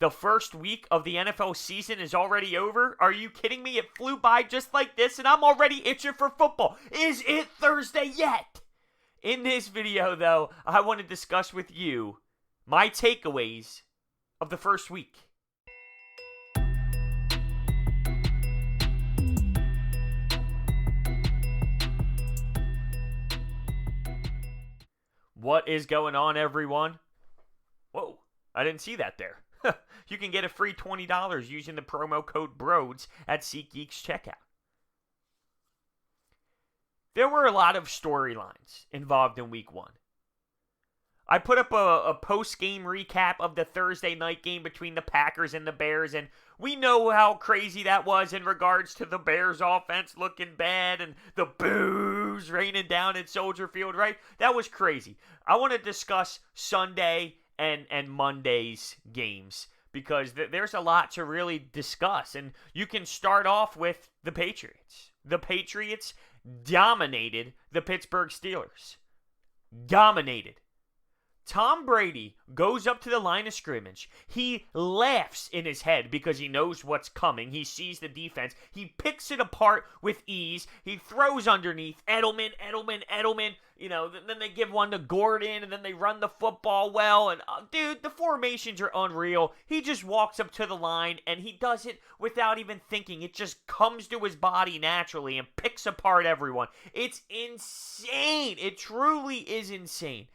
The first week of the NFL season is already over? Are you kidding me? It flew by just like this, and I'm already itching for football. Is it Thursday yet? In this video, though, I want to discuss with you my takeaways of the first week. What is going on, everyone? Whoa, I didn't see that there. You can get a free $20 using the promo code BROADS at SeatGeek's checkout. There were a lot of storylines involved in week one. I put up a post-game recap of the Thursday night game between the Packers and the Bears, and we know how crazy that was in regards to the Bears offense looking bad and the boos raining down at Soldier Field, right? That was crazy. I want to discuss Sunday and Monday's games because there's a lot to really discuss, and you can start off with the Patriots. The Patriots dominated the Pittsburgh Steelers. Dominated. Tom Brady goes up to the line of scrimmage. He laughs in his head because he knows what's coming. He sees the defense. He picks it apart with ease. He throws underneath. Edelman. You know, then they give one to Gordon, and then they run the football well. And, dude, the formations are unreal. He just walks up to the line, and he does it without even thinking. It just comes to his body naturally and picks apart everyone. It's insane. It truly is insane.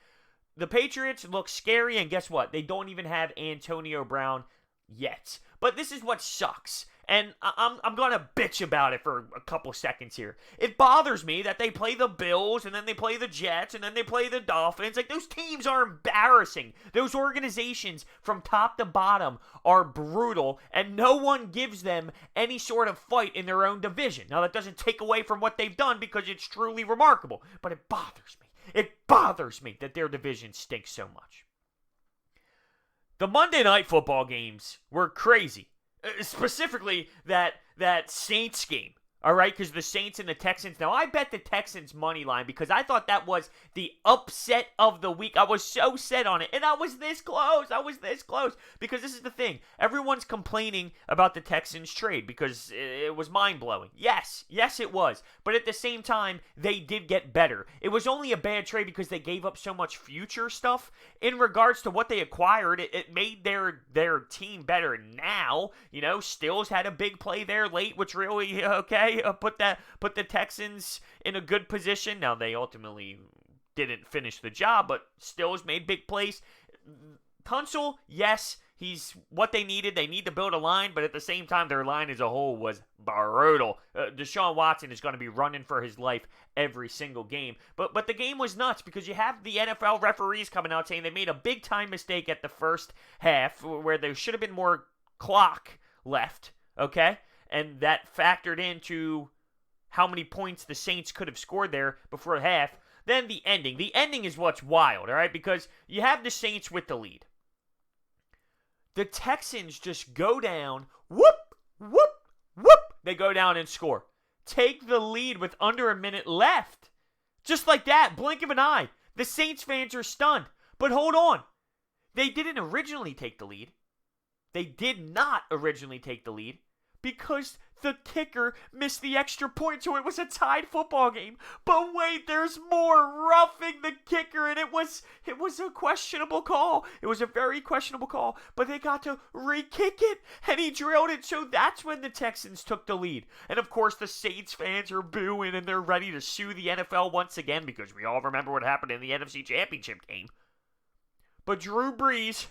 The Patriots look scary, and guess what? They don't even have Antonio Brown yet. But this is what sucks, and I'm going to bitch about it for a couple seconds here. It bothers me that they play the Bills, and then they play the Jets, and then they play the Dolphins. Like, those teams are embarrassing. Those organizations from top to bottom are brutal, and no one gives them any sort of fight in their own division. Now, that doesn't take away from what they've done because it's truly remarkable, but it bothers me. It bothers me that their division stinks so much. The Monday Night Football games were crazy. Specifically, that Saints game. All right, because the Saints and the Texans. Now, I bet the Texans money line because I thought that was the upset of the week. I was so set on it, and I was this close. Because this is the thing. Everyone's complaining about the Texans trade because it was mind-blowing. Yes, it was. But at the same time, they did get better. It was only a bad trade because they gave up so much future stuff. In regards to what they acquired, it made their team better now. You know, Stills had a big play there late, which really, okay. Put the Texans in a good position. Now, they ultimately didn't finish the job, but Stills made big plays. Tunsil, yes, he's what they needed. They need to build a line, but at the same time, their line as a whole was brutal. Deshaun Watson is going to be running for his life every single game. But the game was nuts because you have the NFL referees coming out saying they made a big-time mistake at the first half where there should have been more clock left, okay? And that factored into how many points the Saints could have scored there before half. Then the ending. The ending is what's wild, all right? Because you have the Saints with the lead. The Texans just go down. Whoop. They go down and score. Take the lead with under a minute left. Just like that, blink of an eye. The Saints fans are stunned. But hold on. They didn't originally take the lead. They did not originally take the lead. Because the kicker missed the extra point, so it was a tied football game. But wait, there's more. Roughing the kicker, and it was a questionable call. It was a very questionable call, but they got to re-kick it, and he drilled it, so that's when the Texans took the lead. And of course, the Saints fans are booing, and they're ready to sue the NFL once again, because we all remember what happened in the NFC Championship game. But Drew Brees...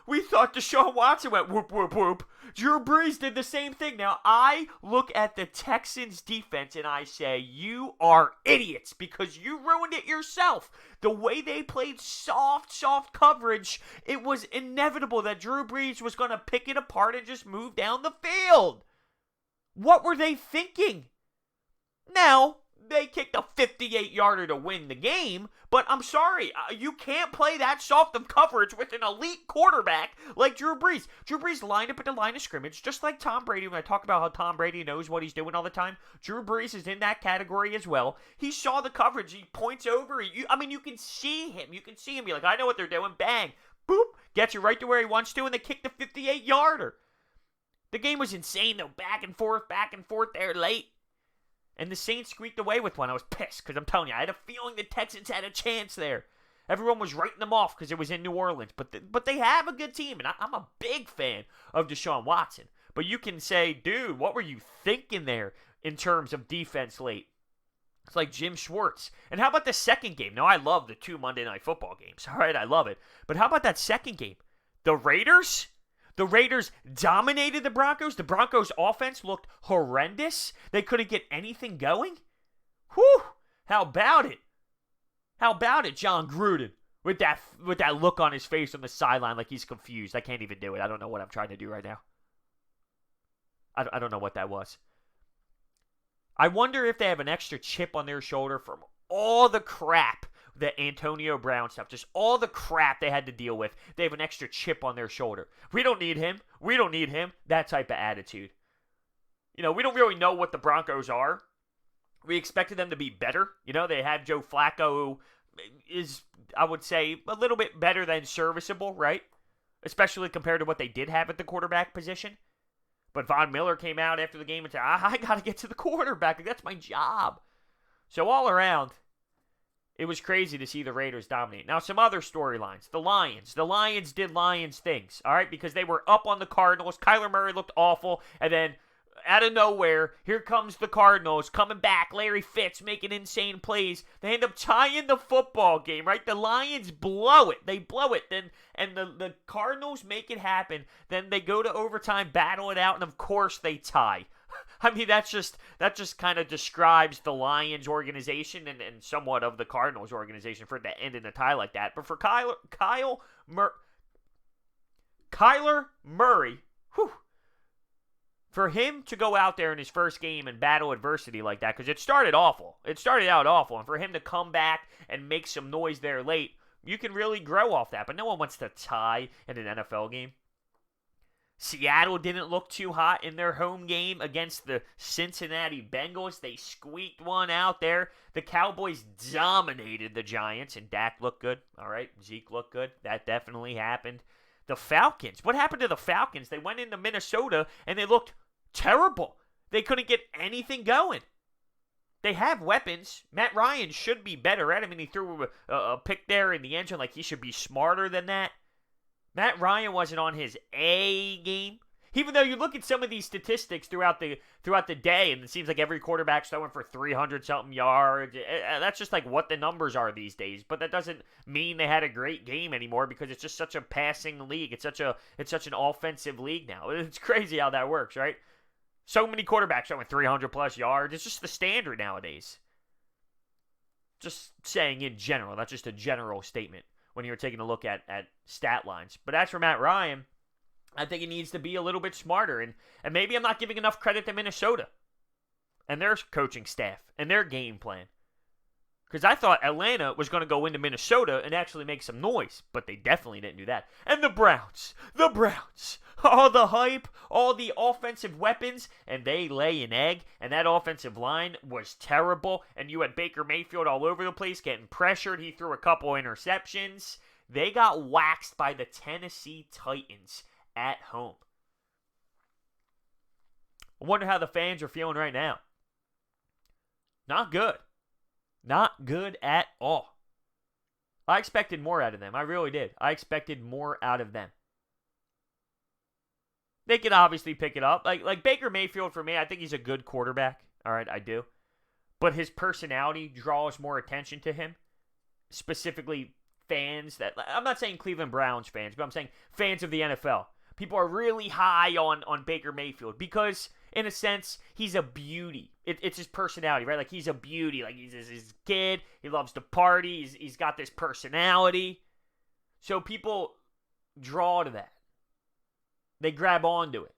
We thought Deshaun Watson went whoop, whoop, whoop. Drew Brees did the same thing. Now, I look at the Texans defense and I say, you are idiots because you ruined it yourself. The way they played soft coverage, it was inevitable that Drew Brees was going to pick it apart and just move down the field. What were they thinking? Now, they kicked a 58-yarder to win the game, but I'm sorry, you can't play that soft of coverage with an elite quarterback like Drew Brees. Drew Brees lined up at the line of scrimmage, just like Tom Brady. When I talk about how Tom Brady knows what he's doing all the time, Drew Brees is in that category as well. He saw the coverage. He points over. You can see him. You can see him be like, I know what they're doing. Bang. boop, gets you right to where he wants to, and they kick the 58-yarder. The game was insane, though. Back and forth there late. And the Saints squeaked away with one. I was pissed because I'm telling you, I had a feeling the Texans had a chance there. Everyone was writing them off because it was in New Orleans. But they have a good team, and I'm a big fan of Deshaun Watson. But you can say, dude, what were you thinking there in terms of defense late? It's like Jim Schwartz. And how about the second game? Now, I love the 2 Monday Night Football games. All right, I love it. But how about that second game? The Raiders? The Raiders dominated the Broncos. The Broncos' offense looked horrendous. They couldn't get anything going. Whew! How about it? How about it, John Gruden? With that look on his face on the sideline like he's confused. I can't even do it. I don't know what I'm trying to do right now. I don't know what that was. I wonder if they have an extra chip on their shoulder from all the crap that Antonio Brown stuff, just all the crap they had to deal with. They have an extra chip on their shoulder. We don't need him. We don't need him. That type of attitude. We don't really know what the Broncos are. We expected them to be better. They had Joe Flacco, who is, I would say, a little bit better than serviceable, right? Especially compared to what they did have at the quarterback position. But Von Miller came out after the game and said, I got to get to the quarterback. That's my job. So all around, it was crazy to see the Raiders dominate. Now, some other storylines. The Lions. The Lions did Lions things, all right? Because they were up on the Cardinals. Kyler Murray looked awful. And then, out of nowhere, here comes the Cardinals coming back. Larry Fitz making insane plays. They end up tying the football game, right? The Lions blow it. They blow it. And the Cardinals make it happen. Then they go to overtime, battle it out, and of course they tie. I mean, that just kind of describes the Lions organization and somewhat of the Cardinals organization for it to end in a tie like that. But for Kyler Murray, whew, for him to go out there in his first game and battle adversity like that, because it started awful. It started out awful. And for him to come back and make some noise there late, you can really grow off that. But no one wants to tie in an NFL game. Seattle didn't look too hot in their home game against the Cincinnati Bengals. They squeaked one out there. The Cowboys dominated the Giants, and Dak looked good. All right, Zeke looked good. That definitely happened. The Falcons. What happened to the Falcons? They went into Minnesota, and they looked terrible. They couldn't get anything going. They have weapons. Matt Ryan should be better at it. I mean, he threw a pick there in the end zone. Like, he should be smarter than that. Matt Ryan wasn't on his A game. Even though you look at some of these statistics throughout the day, and it seems like every quarterback's throwing for 300-something yards. That's just like what the numbers are these days. But that doesn't mean they had a great game anymore because it's just such a passing league. It's such an offensive league now. It's crazy how that works, right? So many quarterbacks throwing 300-plus yards. It's just the standard nowadays. Just saying in general. That's just a general statement when you're taking a look at stat lines. But as for Matt Ryan, I think he needs to be a little bit smarter. And maybe I'm not giving enough credit to Minnesota and their coaching staff and their game plan. Because I thought Atlanta was going to go into Minnesota and actually make some noise. But they definitely didn't do that. And the Browns. All the hype, all the offensive weapons, and they lay an egg. And that offensive line was terrible. And you had Baker Mayfield all over the place getting pressured. He threw a couple interceptions. They got waxed by the Tennessee Titans at home. I wonder how the fans are feeling right now. Not good. Not good at all. I expected more out of them. I really did. I expected more out of them. They could obviously pick it up. Like Baker Mayfield, for me, I think he's a good quarterback. All right, I do. But his personality draws more attention to him. Specifically, fans that... I'm not saying Cleveland Browns fans, but I'm saying fans of the NFL. People are really high on Baker Mayfield because, in a sense, he's a beauty. It's his personality, right? Like, he's a beauty. Like, he's his kid. He loves to party. He's got this personality. So people draw to that. They grab onto it.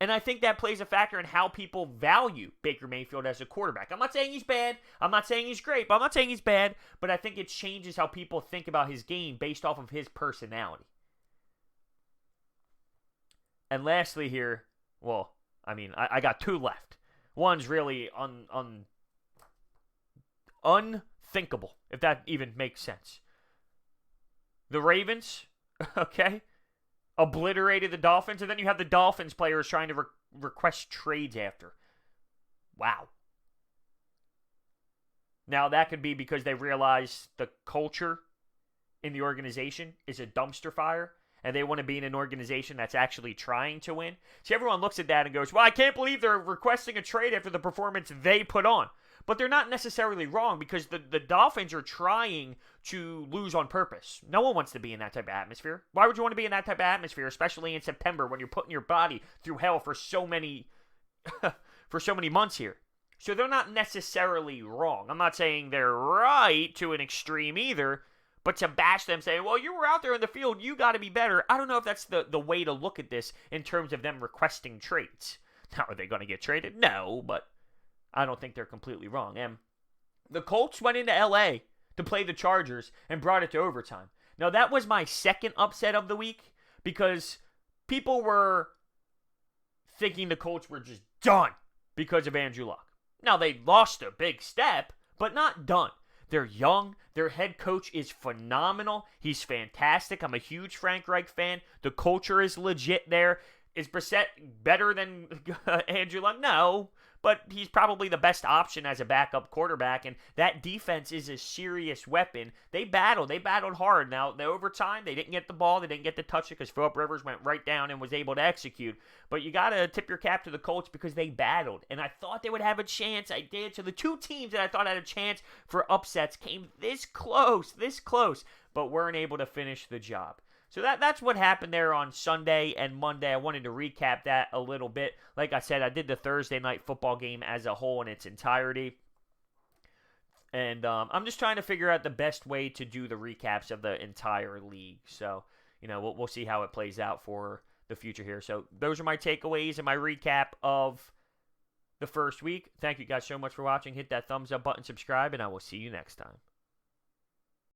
And I think that plays a factor in how people value Baker Mayfield as a quarterback. I'm not saying he's bad. I'm not saying he's great. But I'm not saying he's bad. But I think it changes how people think about his game based off of his personality. And lastly here, well, I mean, I got two left. One's really unthinkable, if that even makes sense. The Ravens, okay, obliterated the Dolphins, and then you have the Dolphins players trying to request trades after. Wow. Now, that could be because they realize the culture in the organization is a dumpster fire, and they want to be in an organization that's actually trying to win. See, everyone looks at that and goes, well, I can't believe they're requesting a trade after the performance they put on. But they're not necessarily wrong, because the Dolphins are trying to lose on purpose. No one wants to be in that type of atmosphere. Why would you want to be in that type of atmosphere, especially in September when you're putting your body through hell for so many months here? So they're not necessarily wrong. I'm not saying they're right to an extreme either, but to bash them saying, well, you were out there in the field, you got to be better, I don't know if that's the way to look at this in terms of them requesting trades. Now, are they going to get traded? No, but I don't think they're completely wrong. And the Colts went into L.A. to play the Chargers and brought it to overtime. Now, that was my second upset of the week, because people were thinking the Colts were just done because of Andrew Luck. Now, they lost a big step, but not done. They're young. Their head coach is phenomenal. He's fantastic. I'm a huge Frank Reich fan. The culture is legit there. Is Brissett better than Andrew Luck? No, but he's probably the best option as a backup quarterback, and that defense is a serious weapon. They battled hard. Now, the overtime, they didn't get the ball, they didn't get to touch it because Phillip Rivers went right down and was able to execute. But you got to tip your cap to the Colts because they battled, and I thought they would have a chance. I did. So the two teams that I thought had a chance for upsets came this close, but weren't able to finish the job. So that's what happened there on Sunday and Monday. I wanted to recap that a little bit. Like I said, I did the Thursday night football game as a whole in its entirety. And I'm just trying to figure out the best way to do the recaps of the entire league. So, we'll see how it plays out for the future here. So those are my takeaways and my recap of the first week. Thank you guys so much for watching. Hit that thumbs up button, subscribe, and I will see you next time.